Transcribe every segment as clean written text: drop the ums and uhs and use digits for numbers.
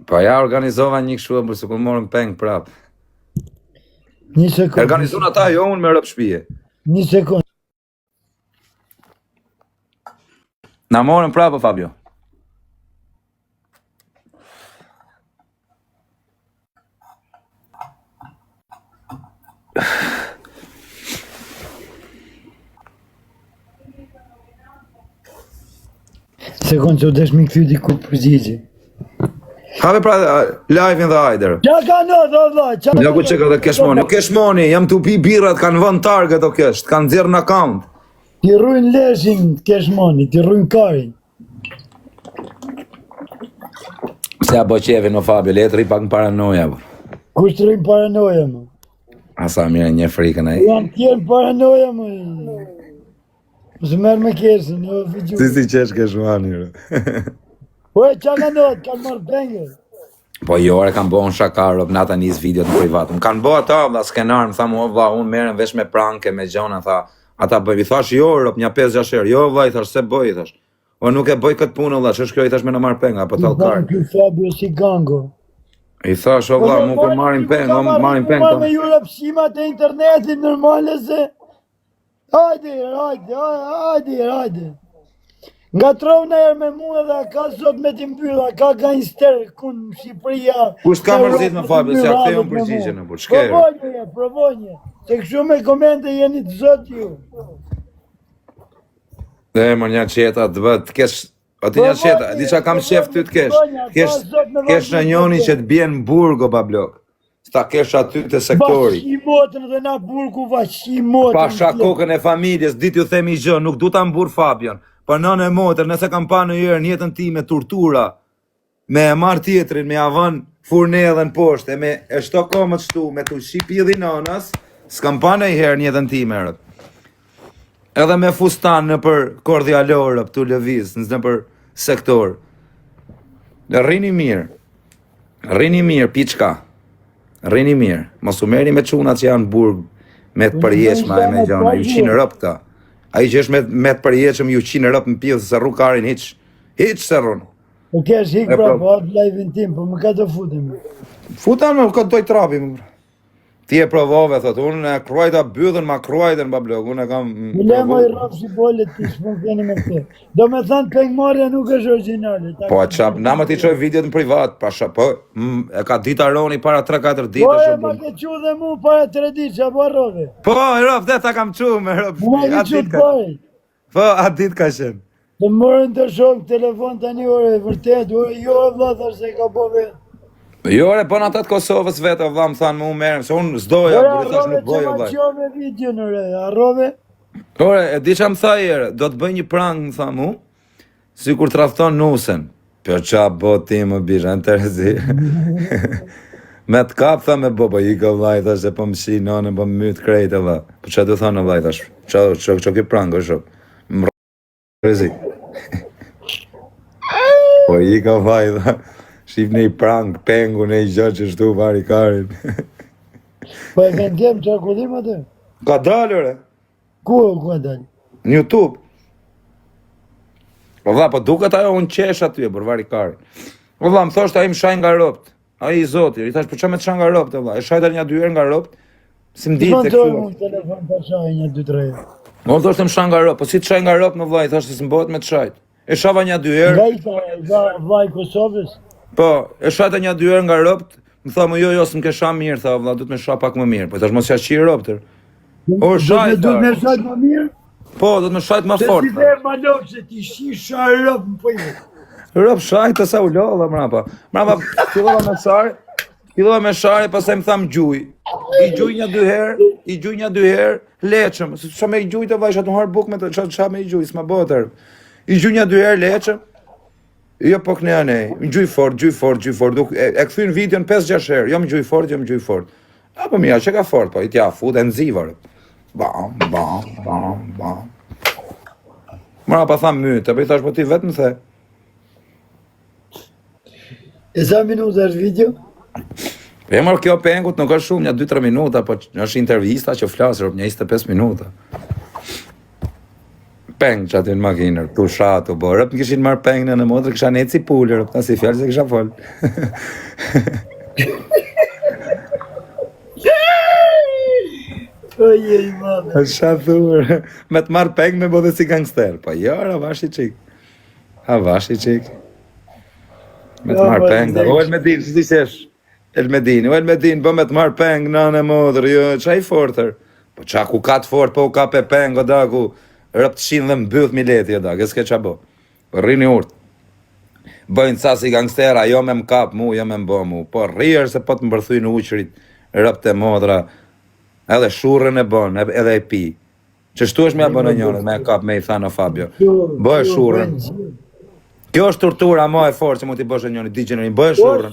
Po ja organizova një kështu për se ku morëm peng prap. Një sekund. Organizon ata, jo unë me rëp shpije. Një sekund. Na morëm prapë, Fabio. Sekund që u desh mi këthy diku përgjigje. Have pra live-in dhe hajder. Qa ka në dhe vla? Ja ku që ka dhe keshmoni. O keshmoni, jam të pi birat, kanë vën target o kesht, kanë dzirë në account. Ti rrujnë leshin keshmoni, ti rrujnë karin. Se a bo qevi në Fabio, letri pak në paranoja. Kush të rrujnë paranoja më? Asa mire një frikën e. Janë tjerë paranoja më. Mësë merë me kesën, jo fëgju. Si qesh keshmoni. Ue, qa ka nëtë, kanë marrë pengë. Po jore kanë bo në shakarop, në ata njës videot në privat. Më kanë bo ata, vla skenar, më tha mu, vla, unë merem vesh me pranke, me gjona, tha. Ata bëj, i thash jo, rop, një 5-6 herë, jo, vla, i thash, se bëj, i thash. O nuk e bëj këtë punë, vla, që shkjo, i thash me në marrë penga, apo talkar. I Fabio si gango. I thash, o vla, mu për marim peng, o marim peng. Po me jura pëshimat e internetit, normale se. Hajde. Nga trov në erë me mua dhe ka sot me ti mbylla, ka gangster kun Shqipëria. Kusht ka mërzit me Fabio, se a këthe unë përgjigje në për shkerë. Provonje, se kështu me komente jeni të zot ju. Dhe më një qeta të bët, kesh, o të një qeta, di qa kam shef ty të kesh në njoni që të bjen burgo ba blok, sta kesh aty të sektori. Bashki motën dhe na burgu bashki motën. Pasha kokën e familjes, dit ju themi gjë, nuk du ta mbur Fabion. Për nënë e motër, nëse kam pa në jërë njëtën ti me tortura, me e marë tjetrin, me avën furnedhen poshte, me e shtokomët shtu, me të shqipi dhe nënës, s'kam pa në jërë njëtën ti me rët. Edhe me fustan në për kordialorë, pëtu lëviz, në për sektor. Rini mirë, piçka. Rini mirë, mos u meri me qunat që janë burg, me të përjeqma e me gjana, ju qinë rëp ta. A i që është me të përjeqëm ju qinë rëp në pjithë, se rru karin hiq se rrunë. O kesh hik pra, po atë live-in tim, po më ka të futem. Futem me këtë doj trapi, më. Ti e provove, thot, unë e kruajta bydhen, ma kruajten, ba blok, unë e kam... Le më i rafë si bolet ti, s'pun keni me këtë. Do me thënë pengmarja nuk është originale. Po, qap, na më ti qoj videot në privat, pasha, po, e ka dita roni para 3-4 ditë. Po, e ma ke qu dhe mu para 3 ditë, që po arrove. Po, e rof, dhe ta kam qu me rof. Mu ma ke qu të pare. Po, atë ditë ka shenë. Të mërën të shok telefon të një ore, vërtet, jo e vla thër se ka po vetë. Jo, re, po në atë Kosovës vetë, vla, më thanë mu merëm, se unë zdoja, bërë thash nuk boja, vla. Arrove që ma qo me video në re, arrove? Ore, e di që më tha jere, do të bëj një prang, më tha mu, si kur të rafton nusen. Për qa bo ti më bisha, në tërëzi. Me të kap, tha me bo, po i ka vlaj, thash, e po më shi, nane, po më mytë krejtë, vla. Po që du thonë, vlaj, thash, që ki prang, o shok. Më rëzi. Po i ka vlaj, tha. Shqip në i prang, pengu në i gjë që shtu vari karin. Po e kanë kemë që akullim atë? Ka dalë, re. Ku e dalë? Në YouTube. Po vla, po duket ajo unë qesh aty e për vari karin. Po vla, më thosht a i më shaj nga ropt. A i zoti, i thash, po që me të shaj nga ropt, e vla. E shajta një 2 herë nga ropt, si më ditë e kështu. Në të telefon të shaj një 2-3 herë. Më thosht e më shaj nga ropt, po si të shaj nga ropt në vla, i thash, si më me të shajt. E shava një 2 herë. Nga i vaj Kosovës? Po, e shajta një 2 herë nga ropt, më tha më jo, s'm ke sha mirë, tha, vla, du të me sha pak më mirë. Po i thash, mos ja qi roptër. O, shajt, du të me shajt më mirë? Po, du të me shajt më fort. Se si dhe ma lopë se ti shi sha rop më pëjë. Rop shajt, të sa u lolla, mrapa. Mrapa, fillova me shari, pasaj më tham gjuj. I gjuj një 2 herë, leqëm. Qa me i gjuj të vaj, shatë më harë buk me të, qa me i gjuj, s'ma botër. I gjuj një 2 herë, leqëm. Jo po këne anej, më gjuj fort, e këthy në video në 5-6 herë, jo më gjuj fort. Apo mija, që ka fort, po, i tja fut, e nëzivar. Bam. Mëra pa tham mytë, po i thash, po ti vetë më the. E sa minuta është video? E mërë kjo pengut nuk është shumë, një 2-3 minuta, po është intervista që flasër, një 25 minuta. peng që aty në makinër, tu shatu, bo, rëp në kishin marrë peng në motrë, kisha nejtë si pullë, rëp, ta si fjallë se kisha folë. Ojej, madhe. Sha thurë, me të marrë peng me bodhe si gangster, po jo, avash i qik. Avash i qik. Me të marrë peng, o Elmedin, si shesh? Elmedin, bë me të marrë peng, nane modrë, jo, qa i fortër? Po qa ku ka të fort, po ka pe peng, o da ku rëp të shinë dhe mbyth mileti, o da, s'ke qa bo. Po rrini urt. Bëjnë sa si gangstera, jo me m'kap mu, jo me m'bo mu, po rrirë se po të mbërthuj në uqërit, rëp të modra, edhe shurën e bon, edhe e pi. Që shtu është me a bënë njërën, me e kap me i thano Fabio. Bëjë shurën. Kjo është tortura ma e forë që mu t'i bësh e njërën, di gjenerin, bëjë shurën.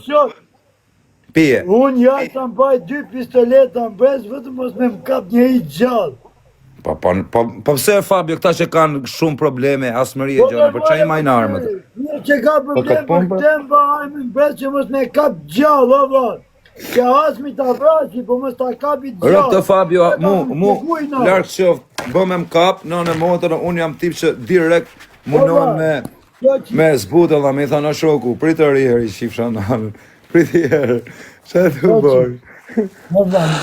Pije. Unë jashtë më baj 2 pistoleta në brez, vetëm mos me m'kap një i gjallë. Po pëse Fabio, këta që kanë shumë probleme, asmëri e gjënë, për që i majnë armët? Një që ka probleme për këtem ba armë në brez që mos me kap gjallë, o vërë. Që asmi t'a vrasi, po mos t'a kapi gjallë. Rëp të Fabio, mu, larkë qoftë, bë me m'kap, në motërë, unë jam tip që direkt munohen me zbutë, dhe me i thana shoku, pritë rjerë i shifë shananën. Priti herë, që e të bërë? Më vënë.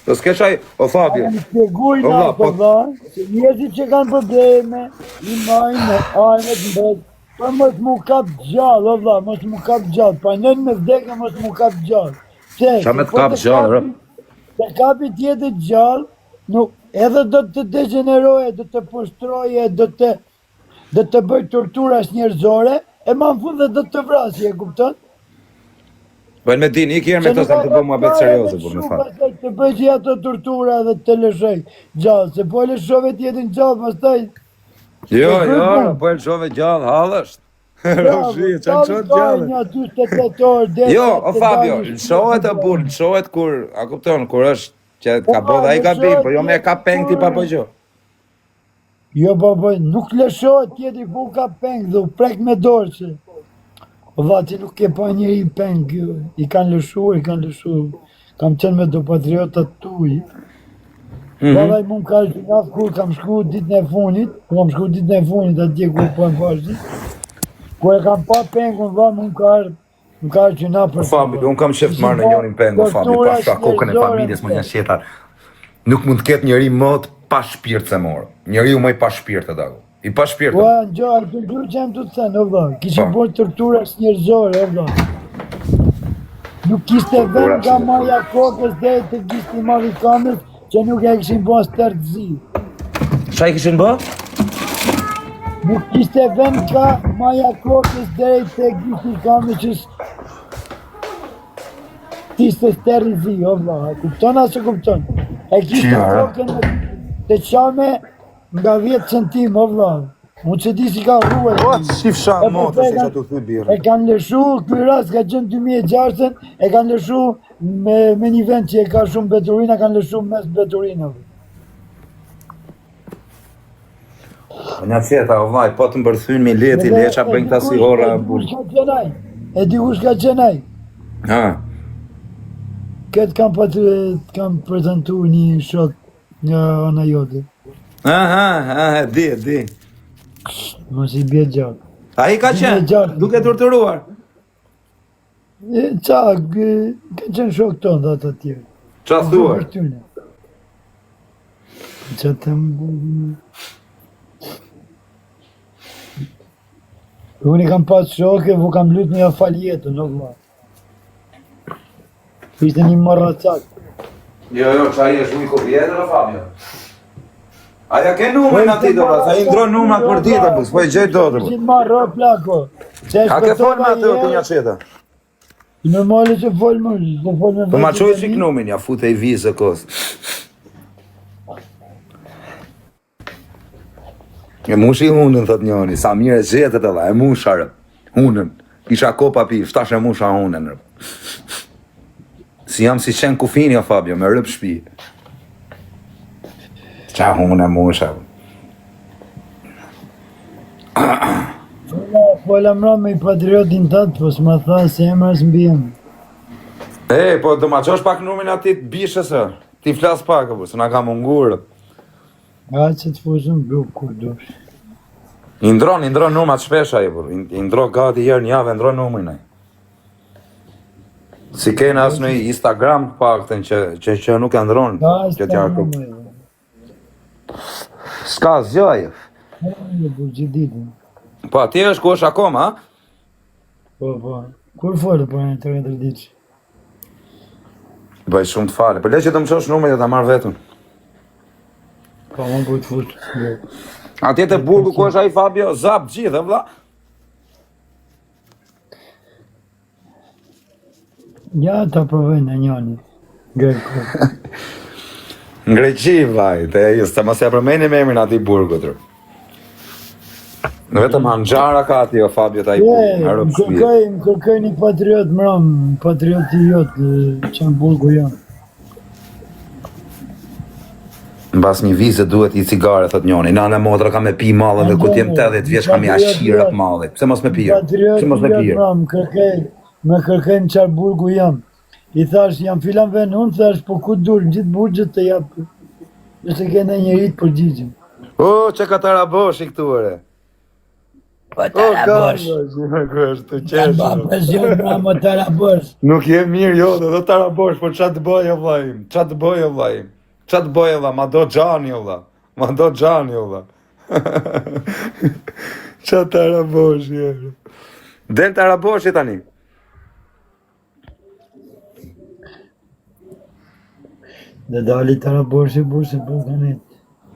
Do s'ke qaj, o Fabio. Në shpjeguj nga të vënë, se njerëzit që kanë probleme, i majnë me armet në bërë, pa mos mu kap gjallë, o vëlla, mos mu kap gjallë, pa nën me vdekë mos mu kap gjallë. Qa me të kap gjallë, rë? Të kapi tjetë gjallë, edhe do të degeneroje, do të poshtroje, do të bëj torturas njerëzore, e ma në fund dhe do të vrasi, e kupton? Bëjnë me din, i kjerë me të sa të bëjmë abet serioze, për me farë. Të bëjë që ato tortura dhe të lëshoj gjallë, se po e lëshove tjetën gjallë, pas taj... Jo, po e lëshove gjallë, halësht. Roshi, që në qotë gjallë. Jo, o Fabio, lëshohet e burë, lëshohet kur, a kuptonë, kur është që ka bodha i ka bim, po jo me ka peng ti pa po gjo. Jo, po, nuk lëshohet tjeti ku ka peng dhe u prek me dorë që... Valla, ti nuk ke pa njëri peng, i kanë lëshu, kam qenë me do patriotat tuj. Valla, i mund ka është nga kur kam shku ditën e funit, atje ku po në vazhdit. Ku e kam pa pengun, valla, mund ka është që na për... Fabi, unë kam qef marrë në njërin pengu, Fabi, pa shka kokën e familjes më një shetar. Nuk mund të ketë njëri më të pa shpirt se morë. Njëri u më i pa shpirt të dagu. I pa shpirtë. Po, në gjohë, të ndru që jam të të thënë, o vëllë, kishë bërë tortura së njerëzore, o vëllë. Nuk kishte vend nga maja kokës dhe të kishti marri kamës që nuk e kishin bërë stërtëzi. Qa i kishin bërë? Nuk kishte vend nga maja kokës dhe të kishti kamës që kishte stërtëzi, o vëllë. Kupton asë kupton? E kishte kokën të qame nga 10 centim, o vëllë. Mu që di si ka ruaj. O, të shif shanë motë, se që të thuj birë. E kanë lëshu, këj rast ka qënë 2006, e kanë lëshu me një vend që e ka shumë beturina, kanë lëshu mes beturinave. Një qeta, o vaj, po të mbërthyn me leti, leqa bëjnë këta si hora burë. E di kush ka qenaj. Ha. Këtë kam prezentu një shok nga ona jote. Aha, di. Mos i bje gjatë. A i ka qenë, duke torturuar. Qa, ka qenë shok tonë dhe atë tjerë. Qa thuar? Qa të më... Unë i kam pas shoke, vu kam lutë një afal jetën, o vla. Ishte një marracak. Jo, qa i është ujko vjetër, o Fabio? Aja ke numën ati do pas, a i ndronë numën për ditë, bus, po e gjejtë do të bus. Që marrë plako. A ke folë me atë të një qeta? Normale që folë më, Po ma qoj qik numën, ja fute i vizë kosë. E mushi hunën, thot njoni, sa mire gjetët edhe, e musharë, hunën. Kisha kopa pi, shtash e musha hunën. Si jam si qenë kufini, o Fabio, me rëp shpi. Qa hunë e musha. Fola mra me i patriotin tëtë, po s'ma tha se emras mbijem. Po do ma qosh pak numin ati të bishës, ti flas pak, se na ka mungurë. A që të fuzën grup kur dush. I ndron numrat shpesh ai, bur. I ndron gati herë në javë, ndron numrin ai. Si kena as në Instagram paktën që nuk e ndron, që t'ja kërkoj. S'ka zgjaj. Po gjithë Po atje është ku është akoma, ha? Po. Kur folë po në 3 ditë? Bëj shumë të fare. Për le që të më qosh numrin dhe ta marr vetën. Po më po të fut. Atje te burgu ku është ai Fabio, zap gjithë, vëlla. Ja ta provoj në njëni. Greku. Në Greqi, vaj, te ju s'ta mos ja përmeni me emrin atij burgut. Në vetëm anxhara ka ati o Fabio ta i burgu. Më kërkoj një patriot mram, patrioti jot që në burgu janë. Mbas një vizë duhet i cigare, thot njoni. Nana motra ka me pi mallën dhe ku t'jem 80 vjeç kam ja shira të mallit. Pse mos me pirë? Pse mos me pirë? Më kërkoj në qarë burgu jam. I thash, jam filan ven, unë thash, po ku dur, në gjithë burgjët të japë. Nëse kene njërit për gjithëm. O, që ka tarabosh i këtu, ere? Po tarabosh. Tarabosh. Nuk je mirë, jo, dhe tarabosh, po qa të bëj, o vlajim? Qa të bëj, o vlajim? Qa të bëj, o vla? Ma do gjani, o vla? Ma do gjani, o vla? Qa tarabosh, jere? Del tarabosh i tani? Dhe dali tarabosh i burse për kanit.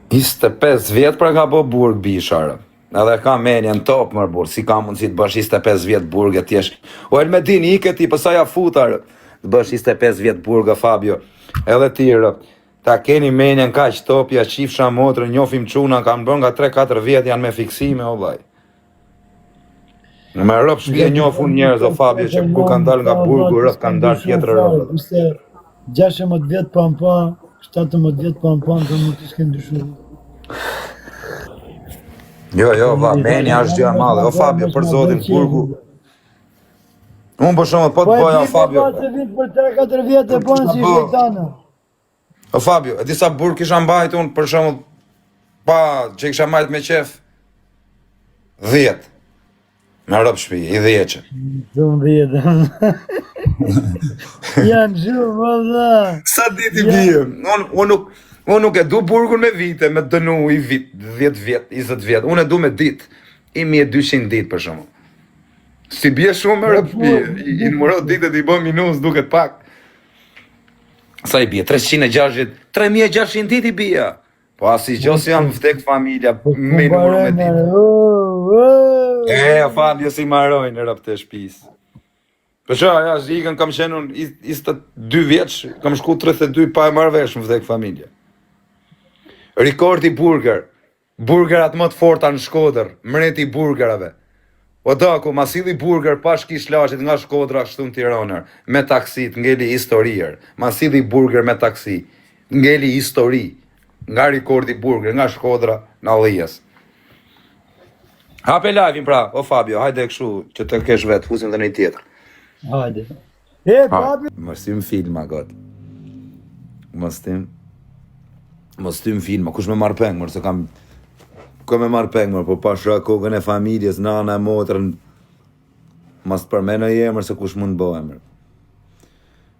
25 vjetë pra ka po burg bisharë. Edhe ka menja në top mërë burg, si ka mundësi të bësh 25 vjetë burg e tjesh. O Elmedin, ike ti, pësa ja futarë. Të bësh 25 vjetë burg e Fabio. Edhe tjërë, ta keni menja në kaq topja, qifsha motrë, njofim quna, kam bën nga 3-4 vjetë janë me fiksime, o vaj. Në me rëp shpje njofun njerëz, o Fabio, që ku kanë dalë nga burgu, rëp kanë dalë tjetër rëp. 16 vjetë pampa, 17 vjetë pampa, të më të s'ken dyshu. Jo, va, menja është gjë e madhe. O Fabio, për zotin, burgu. Unë për shumë, po të boja, o Fabio. Po të vitë për 3-4 vjetë e bënë si shkejtana. O Fabio, e disa burg kisha mbajt unë, për shumë, pa, që kisha mbajt me qef, 10. Me rëp shpi, i 10 që. Shumë 10. Janë shumë, valla. Sa dit i bje? Unë nuk e du burgun me vite, me dënu i vit, 10 vjet, 20 vjet. Unë e du me dit, i 1200 dit për shumë. Si bje shumë me rëp shpi, i numërot ditet i bë minus duket pak. Sa i bje? 360, 3600 dit i bje. Po asi gjos janë vdek familja, me numëro me dit. Fabio si marojnë rëp të shpis. Për që, ja, ikën kam qenë unë 22 vjeç, kam shku 32 pa e marrë vesh më vdek familja. Rikordi burger, burgerat më të forta në Shkodër, mreti burgerave. O daku, ma sili burger pa shkish lashit nga Shkodra kështu në Tiranër, me taksit, ngeli historier. Ma sili burger me taksi, ngeli histori, nga Rikordi burger, nga Shkodra në Allijes. Hape live-in pra, o Fabio, hajde kështu që të kesh vetë, fusim dhe një tjetër. Hajde. Papi. Mos tim filma, god. Mos tim filma, kush me marr peng, mërë, se kam... Ku me marr peng, mërë, po pasha kokën e familjes, nana, motrën... Mas të përmena jemër, se kush mund bëhe, mërë.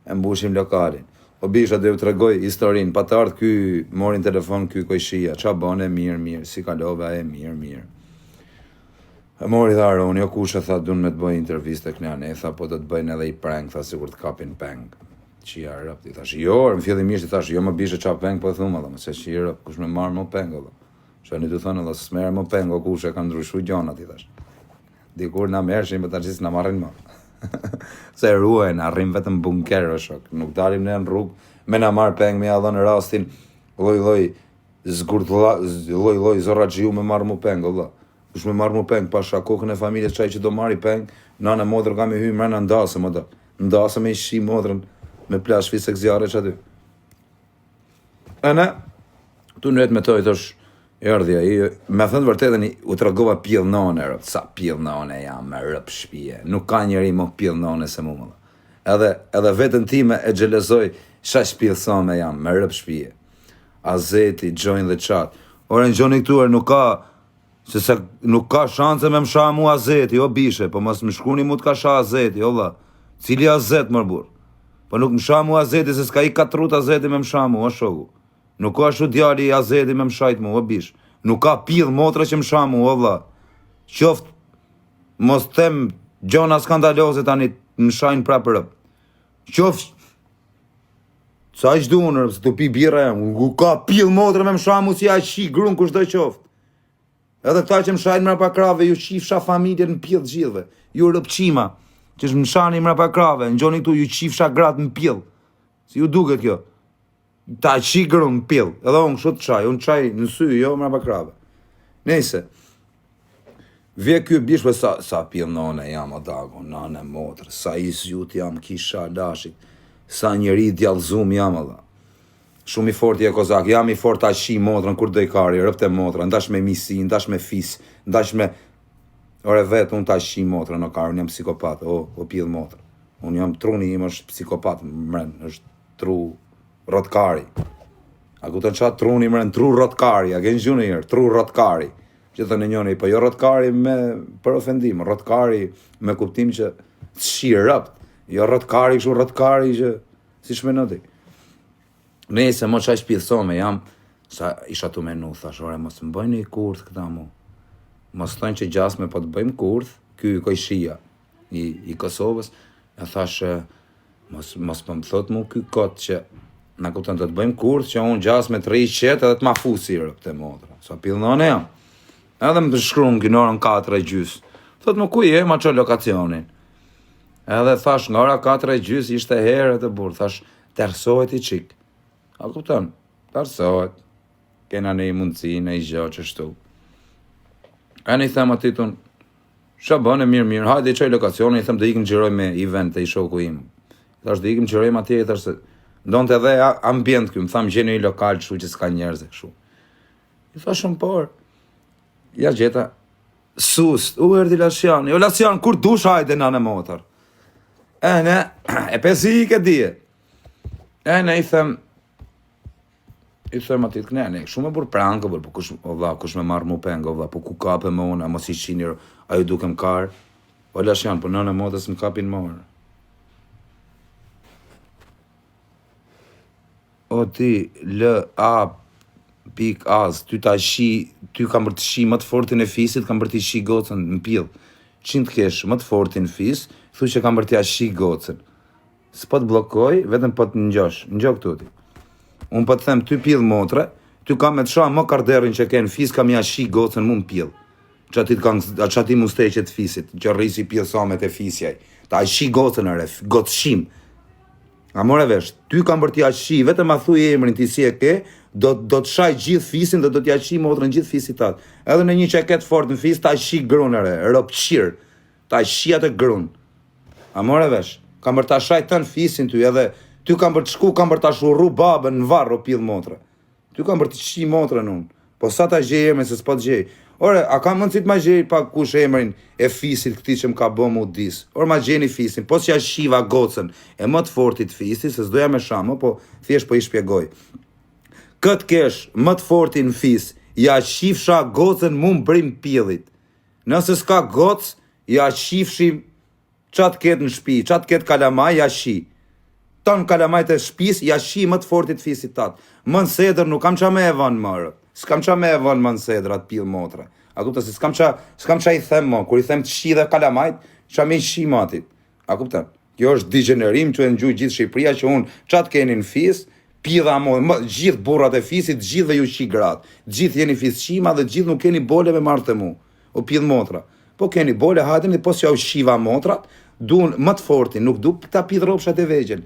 E mbushim lokalin. O bisha, dhe ju të regoj historin, pa të ardhë ky, morin telefon ky kojshia, qa bane, mirë, si kalove, mirë. E mori dhe Aron, jo kushe, tha, dun me të bëj interviste kënjane, tha, po të bëjnë edhe i prank, tha, sigur të kapin peng. Qia rëp, i thash, jo, në fillimisht i thash, jo më bishe qa peng, po e thumë, edhe, se qia rëp, kush me marrë më peng, edhe. Që një të thënë, edhe, s'merë më peng, o kushe, kanë ndryshu gjonat, i thash. Dikur na mershin, për të gjithë na marrin më. Se ruajnë, arrim vetëm bunker, o shok, nuk dalim ne në rrugë, me na marrë peng, me ja dhënë rastin, loj, zorragjiu me marrë më peng, o kush me marrë mu peng, pasha kokën e familjes qaj që do marri peng, nana modrë ka me hy mrena ndasëm, ndasëm e i shi modrën me plash fisek zjarë që aty. E ne, tu nëhet me toj, thosh, erdhja, me thënë vërtetën u të regova pjell nane, sa pjell nane jam me rëp shpije, nuk ka njeri më pjell nane se mu më. Edhe vetën time e gjelezoj, shash pjell sa me jam me rëp shpije. Azeti, join the chat. Ore në gjoni këtuar nuk ka shanse me më sha mu azeti, o bishe, po mos më shkruni mu t'ka sha azeti, o vlla. Cili azet mër burr? Po nuk më sha mu azeti se s'ka i katrut azeti me më sha mu, o shoku. Nuk ka ashtu djali azeti me më shajt mu, o bish. Nuk ka pill motra që më sha mu, o vlla. Qoft, mos them gjona skandaloze tani më shajnë prapë rëp. Qoft, sa i shdunë rëp, se të pi birra jam, nuk ka pill motra me më sha mu si a shi grun kushdo qoft. Edhe këta që më shajnë mrapa krave, ju qifsha familjen në pill gjithve. Ju rëpqima, që më shani mrapa krave, në gjoni këtu ju qifsha gratë në pill. Si ju duket kjo? Ta qi grun në pill, edhe unë kështu të qaj, unë qaj në sy, jo mrapa krave. Nejse, vje kjo bishve sa pill nane jam o dago, nane motër, sa isjut jam kisha dashit, sa njeri djallzum jam edhe. Shumë i fort je kozak, jam i fort ta shi motrën kur dojkari, rëpte motrën, ndash me misi, ndash me fis, ndash me... Ore vetë, unë ta shi motrën o karë, unë jam psikopat, o pill motrën. Unë jam truni im është psikopat, mren, është tru rotkari. A ku të në qatë truni mren, tru rotkari, a gjenë gjunë njërë, tru rotkari. Që të në njëni, po jo rotkari me për ofendim, rotkari me kuptim që shi rëpt, jo rotkari kështu rotkari që si shmenoti. Nëse mo qaj shpithsome jam, sa isha tu menu, thash, ore, mos më bëjnë i kurth këta mu. Mos thënë që gjasme po të bëjmë kurth, ky kojshia i Kosovës, e thash, mos po më thot mu ky kot që na kupton të bëjmë kurth, që unë gjasme të rri qetë edhe të ma fusi rëpte motra. Sa pillnone jam. Edhe më të shkruan në orën 4:30. Thot më ku je, ma qo lokacionin. Edhe thash, nga ora 4:30 ishte herë të burë, thash, tërsohet i qik. A kupton, tërsohet, kena në i mundësi, në i gjo që shtu. E në i them atitun, shë bëne mirë, hajde i qoj lokacionin, i them dhe ikim gjiroj me event të i shoku im. Thash dhe ikim gjiroj ma tje, thash se, ndonë të edhe ambient kjo, më tham gjeni i lokal që që s'ka njerëze këshu. I thashëm por, ja gjeta, sust, u erdi Lasjani, o Lasjan, kur dush hajde në motor? E ne, e pesi i ke dije. E ne i them atit kënene, shumë e burë prankë, po kush me marrë mu pengë, po ku kape më unë, a mos i qinir, a ju duke më karë. O Lasjan, po nëne modës më kapin morë. O ti, pik az, ty kam bërë të shi më të fortin e fisit, kam bërë të shi gocën në pill. 100 kesh më të fortin fis, thu që kam bërë të shi gocën. S'po të blokoj, vetëm po të njok tuti. Unë po të them ty pill motre, ty kam me të shoha më karderin që ke në fis, kam ja shi gocën mu në pill. Që ati mu steqet fisit, që rrisi pill samet e fisjaj. Ta shi gocën ere, gocë shim. A more vesh, ty kam bërë t'ja shi, vetëm a thuj emrin ti si e ke, do të shaj gjithë fisin dhe do t'ja shi motrën gjithë fisit atë. Edhe në një që e ketë fort në fis, ta shi grunere, rëpqirë, ta shi atë grun. A more vesh, kam bërë t'a shaj të në fisin ty, edhe ty kam bërë të shku, kam bërë t'a shurru babën në varë o pill motre. Ty kam bërë t'i shi motrën unë, po sa t'a gjej emrin se s'po t'gjej. Ore, a kam mundësit ma gjej pa kush emrin e fisit këti që m'ka bo mu dis. Ore, ma gjeni fisin, po s'ja shiva gocën e më të fortit fisit, se s'doja me shamë, po thjesht po i shpjegoj. Këtë kesh më të fortin fis, ja shifsha gocën mu m'brim pillit. Nëse s'ka gocë, ja shifshim qatë ketë në shpi, qatë ketë kalamaj, ja shi. Tonë kalamajt e shpis, ja shi më të fortit fisit tatë. Më në sedër nuk kam qa me e vanë mërë. S'kam qa me e vanë më në sedër atë pill motra. A kupta se s'kam qa i them më, kur i them të shi dhe kalamajt, qa me i shi matit. A kupta? Kjo është digenerim që e në gjujë gjithë Shqipëria që unë qatë keni në fis, pidha mo, gjithë burrat e fisit, gjithë dhe ju shi gratë. Gjithë jeni fis shima dhe gjithë nuk keni bole me martë të mu. O pill motra. Po keni bole hajtën dhe po s'ja u shiva motrat, duan më të fortin, nuk du ta pidh ropshat e vegjel.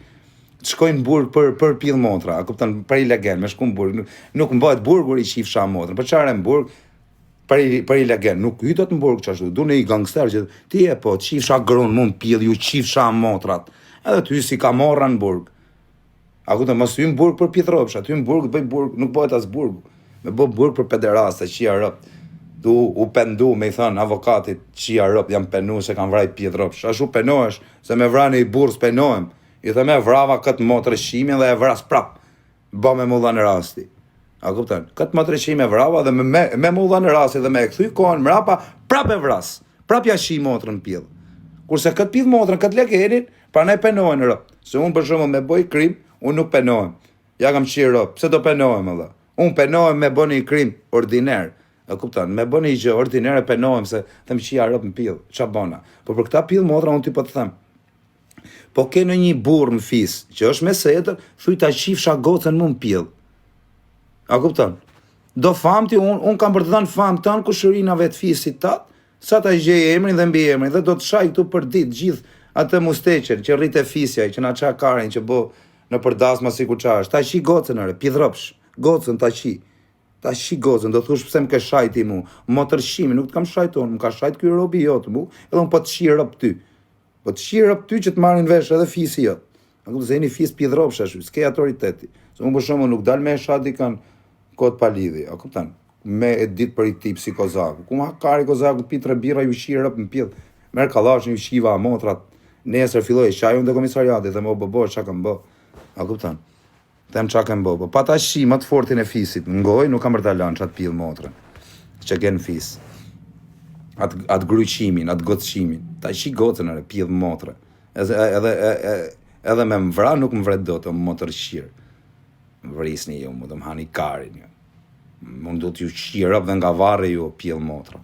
Shkojnë në burg për pill motra, a kupton, për i legen, me shku në burg, nuk mbëhet burgur i qifsha motrën, për qare në burg, për i legen, nuk hytot në burg qashtu, du në i gangster që ti e po, qifsha grun, mund pill, ju qifsha motrat, edhe ty si ka morra në burg. A kupton, mos hy në burg për pith ropshat, hy në burg, bëj burg, nuk bëhet as burg, me bë burg për pederasta, qia rëp, du u pendu, me i thënë avokatit, qia rëp, jam penu se kam vrajt pith ropsh, ashtu penohesh, se me vrani i burg s'penohem. I thëme vrava këtë motrë shimin dhe e vras prap. Ba me mulla në rasti. A kupton? Këtë më treqime vrava dhe me mu dha në rasti dhe me e kthy kohën mrapa, prap e vras. Prap ja shi motrën pill. Kurse këtë pill motrën, këtë lekenin, prandaj penohen rrop. Se unë për shembull me boj krim, unë nuk penohem. Ja kam qirë rrop. Pse do penohem valla? Unë penohem me bëni krim ordiner. E kupton? Me bëni gjë ordinare penohem se them qia rrop në pill. Ç'a bona? Po për këtë pill motra unë ti po të them. Po ke në një burr në fis, që është mesetër, thuj ta qifsha gocën më në pill. A kupton? Do famti, unë kam për të dhënë fam tën kushërinave të fisit tat, sa ta gjej emrin dhe mbi emrin, dhe do të shaj këtu për ditë gjithë atë musteqen që rrit e fisja, që na qa karin, që bo në përdasma si ku qa është. Ta qi gocën ere, pidhropsh, gocën ta qi. Ta qi gocën, do thush pse më ke shajti mu. Më tërshimi, nuk të kam shajton, më ka shajt kjo robi jotë mu, edhe më po të qi rëp ty. Po të qi rëp ty që të marrin vesh edhe fisi jotë. A ku të zeni fis pidhropsh ashtu, s'ke autoriteti. Se unë për shumë nuk dal me shati kanë kod pa lidhi, a kuptan? Me e dit për i tip si Kozaku. Ku ma kari Kozaku të pi 3 bira ju shi rëp në pill. Merë kalashin ju shiva motrat. Nesër filloj shaj unë dhe komisariatit dhe më bëbo qa kam bë. A kuptan? Them qa kam bë. Pa ta shi më të fortin e fisit. Ngoj nuk kam për ta lanë qatë pill motrën. Që gen fis. Atë gryqimin, atë gocqimin. Ta shi gocën ere pill motrë. Edhe me më vra nuk më vret do të më motër shirë. Më vrisni ju, më dhe më hani karin ju. Më do t'ju shirëp dhe nga varre ju pill motra.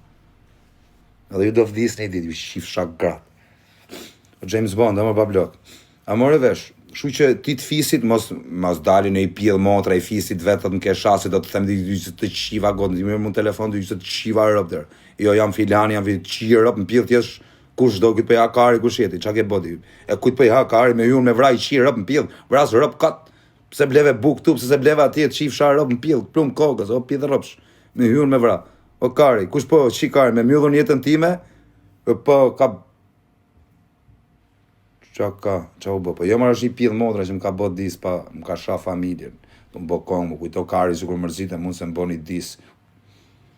Edhe ju do vdisni dit, ju shif shak gratë. James Bond, më pa blok. A more vesh, shu që ti të fisit mos dalin e i pill motra, i fisit vetët në ke shasit, do të them di të qiva gotë, di mirë mund telefon të të qiva rëp der. Jo, jam filani, jam qirëp, në pill tjesh, kush do këtë pëja kari, kush jeti, qa ke bodi? E kujtë pëja kari, me ju me vraj qirëp në pill, vras rëp katë. Pse bleve buk tu, pse se bleve atje të qif sharë rëp në pill, plum kokës, o pidhe rëpsh, me hyun me vra. O kari, kush po, qi kari, me mjudhur jetën time, po, ka... Qa u bë, po, jo marrë është i pill motra që më ka bot dis, pa, më ka sha familjen, po më bë kongë, më kujto kari, si kur mërzite, mu se më boni dis.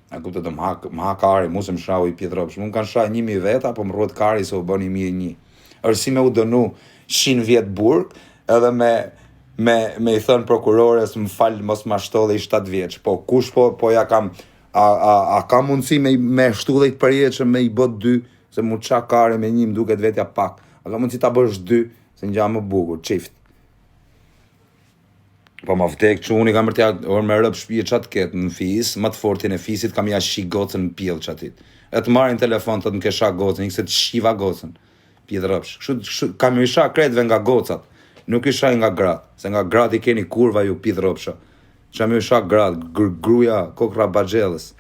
A kupte të më ha kari, mu se më shau i pidhe rëpsh, mu më kanë sha 1000 veta, po më rrot kari se u boni 1001. Është si me u dënu 100 vjet burg, edhe me i thënë prokurores më falë mos ma shtodhe i 7 vjeç, po kush po ja kam, a kam mundësi me shtu dhe i të përjeqëm me i bot 2, se mu qa kare me 1 më duket vetja pak, a kam mundësi ta bësh 2, se në gjamë më bukur, qift. Po ma vdek që unë i kam mërtja, orë me rëp shpije qatë ketë në fis, më të fortin e fisit, kam ja shi gocën në pjellë qatit. E të marin telefon të më kesha gocën, i këse të shiva gocën, pjellë rëpsh. Kam i sha kretve nga gocat. Nuk i shaj nga gratë, se nga gratë i keni kurva ju pidh ropsha. Qa mi u shak gratë, gruja, kokra bagjelës.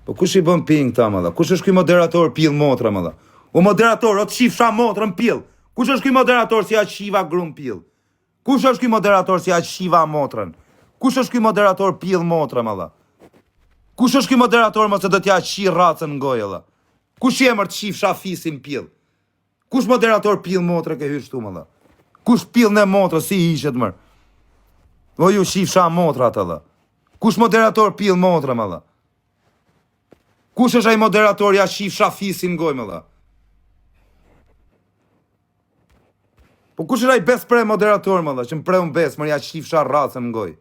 Po kush i bën ping ta më dha? Kush është ky moderator pill motra më dha? O moderator, o të shifsha motra në pill. Kush është ky moderator si a shiva grum pill? Kush është ky moderator si a shiva motrën? Kush është ky moderator pill motra më dha? Kush është ky moderator më se do t'ja shi racën në gojë dha? Kush jemër të shifsha fisin pill? Kush moderator pill motra ke hyshtu më dha? Kush pill në motra, si i ishet mërë? O ju shifsha motra të dhe. Kush moderator pill motra më dhe? Kush është ai moderator ja shifsha fisin goj më dhe? Po kush është ai bes pre moderator më dhe? Që më pre unë bes, mërë ja shifsha racën në goj.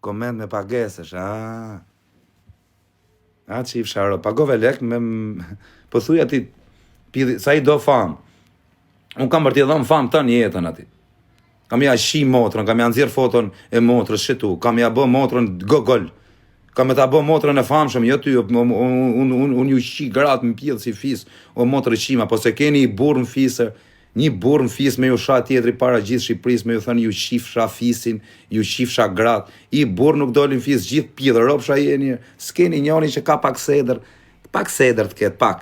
Koment me pagesësh, shifsha racën. Pagove lek me... Po thuj ati, sa i do famë. Unë kam për t'i dhëmë famë të një jetën ati. Kam ja shi motrën, kam ja nëzirë foton e motrës shitu, kam ja bë motrën gogol. Kam e ta bë motrën e famshëm, jo ty, unë ju shi gratë më pjellë si fis, o motrë shima, po se keni i burë në fisër, një burë në fis me ju sha tjetëri para gjithë Shqipëris, me ju thënë ju shifsha fisin, ju shifsha gratë, i burë nuk dolin fis gjithë pjellë, ropsha jeni, s'keni njoni që ka pak seder të ketë,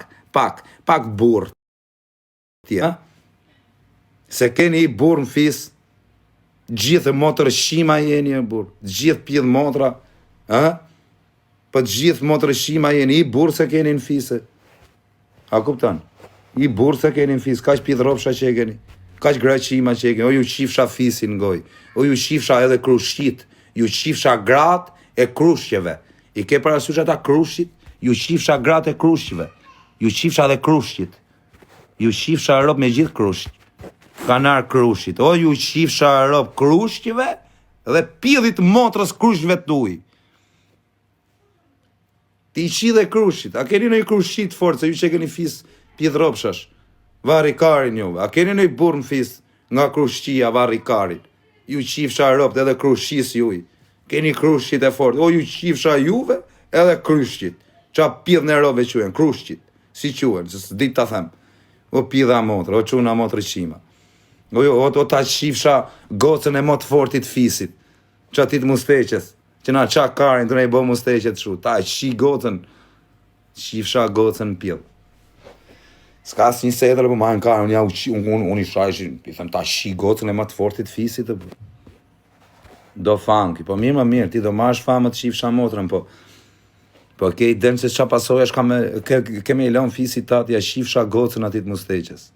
pak burë tje, se keni i burë në fis, gjithë motër shima jeni e burë, gjithë pjellë motra, po gjithë motër shima jeni, i burë se keni në fisë, a kuptan, i burë se keni në fisë, kaq pjellë ropsha që keni, kaq greqima që keni, o ju shifsha fisin goj, o ju shifsha edhe krushqit, ju shifsha gratë e krushqeve, i ke parasysh ata krushqit, ju shifsha gratë e krushqeve, ju shifsha dhe krushqit, ju shifsha rop me gjithë krushq. Kanar krushit. O ju qifsha rob krushqive dhe pidhit motrës krushve tuj. Ti i qi dhe krushit. A keni në i krushit fort, se ju që keni fis pidh ropshash. Vari karin juve. A keni në i burn fis nga krushqia vari karin. Ju qifsha rob edhe krushis juj. Keni krushit e fort. O ju qifsha juve edhe krushqit. Qa pidh në robe quen, krushqit. Si quen, se së dit të them. O pidha motrë, o quna motrë qima. O ta qifsha gocën e motë fortit fisit. Qa ti të musteqes. Që na qa karin të ne i bo musteqet shu. Ta qi gocën. Qifsha gocën pjell. Ska si një sedrë, po ma në karin, unë i shajshin, i them ta qi gocën e motë fortit fisit. Do fanki, po mirë më mirë, ti do mash famë të qifsha motrën, po ke i denë se qa pasoja keme i lanë fisit tati, ja qifsha gocën ati të musteqes.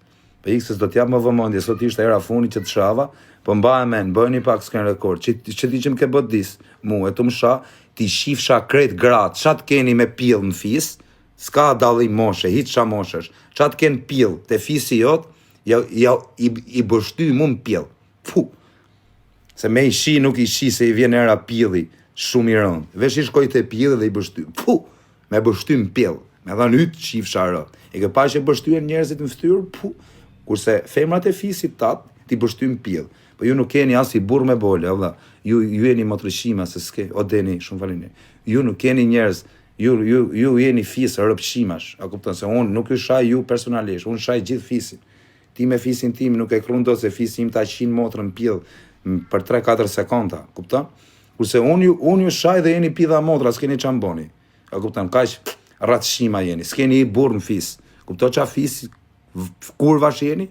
Po ikses do t'jap më vëmendje, sot ishte era funi që të shava, po mba e men, bëjni pak s'ken rekord, që ti që më ke bët dis, mu e të më sha, ti shifsha kret gratë, qa të keni me pil në fis, s'ka dalli moshe, hitë qa moshesh, qa të keni pil të fisi jot, i bështy mu më pil, se me i shi nuk i shi se i vjen era pili, shumë i rënd, vesh i shkoj të pil dhe i bështy, me bështy më pil, me dha në ytë shifsha rët, e ke pa që bështyen njerëzit në ftyrë, kurse femrat e fisit tatë, ti bështym pjellë. Po ju nuk keni as i burr me bole, valla. Ju jeni motrëshima, se s'ke, o deni, shumë falini. Ju nuk keni njerëz, ju jeni fisë, rëpshimash. A kupton se unë nuk ju shaj ju personalisht, unë shaj gjithë fisin. Ti me fisin tim nuk e krun do se fisin im ta 100 motrën pjellë për 3-4 sekonda, kupton? Kurse unë ju shaj dhe jeni pidha motra, s'keni qamboni. A kupton, kaq ratëshima jeni, s'keni i burr në fis. Kupton qa fisi kur vash jeni?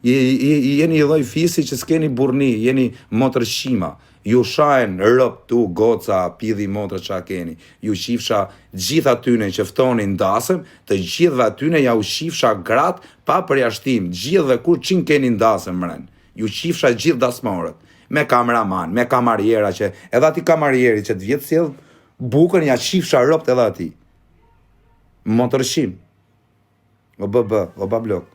Jeni i lloj fisi që s'keni burni, jeni motrëshima. Ju shajnë rëp tu, goca, pidhi motrë qa keni. Ju qifsha gjitha tyne që ftonin ndasëm, të gjithve atyne ja u qifsha gratë pa përjashtim, gjithve kur qin keni ndasëm mren. Ju qifsha gjithë dasmorët, me kameraman, me kamarjera që, edhe ati kamarjeri që të vjetë sjellë bukën, ja qifsha rëpt edhe ati. Motrëshim. O bablok.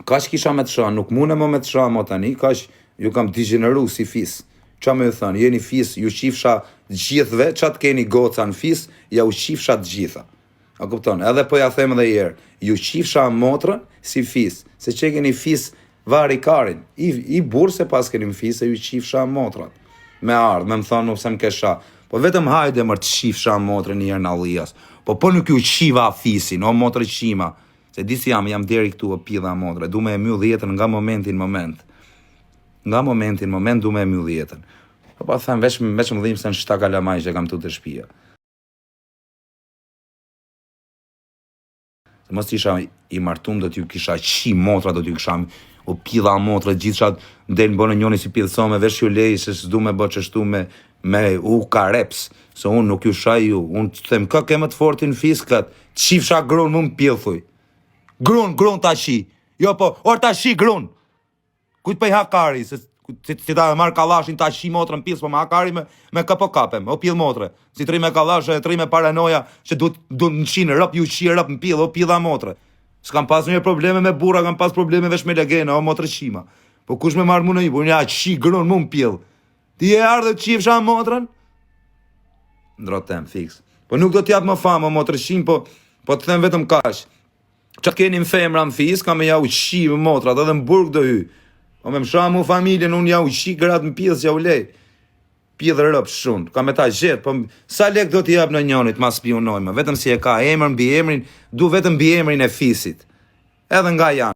Kash kisha me të shra, nuk mune më me të shra mo tani, kash ju kam degeneru si fis. Qa me ju thënë, jeni fis, ju qifsha gjithve, qa të keni goca në fis, ja u qifsha të gjitha. A kupton, edhe po ja them edhe jerë, ju qifsha motrën si fis, se që keni fis vari karin, i burë se pas keni më fis, e ju qifsha motrën. Me ardhë, me më thonë nuk se më kesha, po vetëm hajde mërë të qifsha motrën një herë në alijas. Po nuk ju qiva fisin, o motrë qima. Se disi jam deri këtu o pidha motre. Du me e mjull jetën nga momentin moment. Nga momentin moment du me e mjull jetën. Po pa them, veç më dhimë se në 7 kalamaj që kam tu të shpia. Se mos t'isha i martum, do t'ju kisha qi motra, do t'ju kisha o pidha motre, gjithë qatë ndelë në bënë njoni si pidhësome, veç ju lej, se s'du me bë qështu me u ka reps. Se unë nuk ju shaj ju, unë të them, ka kemë të fortin fiskat, qifsha grun më më pjellë, Grun ta shi. Jo po, or ta shi grun. Kujt për i hakari, se si ta marrë kalashin ta shi motrën pjellë, po me hakari me kapo kapem, o pjellë motre. Si tri me kalash, tri me paranoja, që du në qinë rëp, ju qi rëp në pjellë, o pjellë motre. S'kam pas një probleme me bura, kam pas probleme vesh me legena, o motre qima. Po kush me marrë mu në i, po një shi grun mu më pjellë. Ti e ardhe qifsha motrën? Ndrotem, fix. Po nuk do t'jap më famë, o motre qim, po të them vetëm kash. Qa keni më femra më fis, ka me ja u qi më motrat, edhe më burg do hy. Po me më shra mu familjen, unë ja u qi gratë më pjellë që ja u lej. Pjellë rëpë shumë, ka me ta gjetë, po sa lek do t'i jap në njonit, ma spionojme, vetëm si e ka emër mbi emrin, du vetëm mbi emrin e fisit. Edhe nga janë.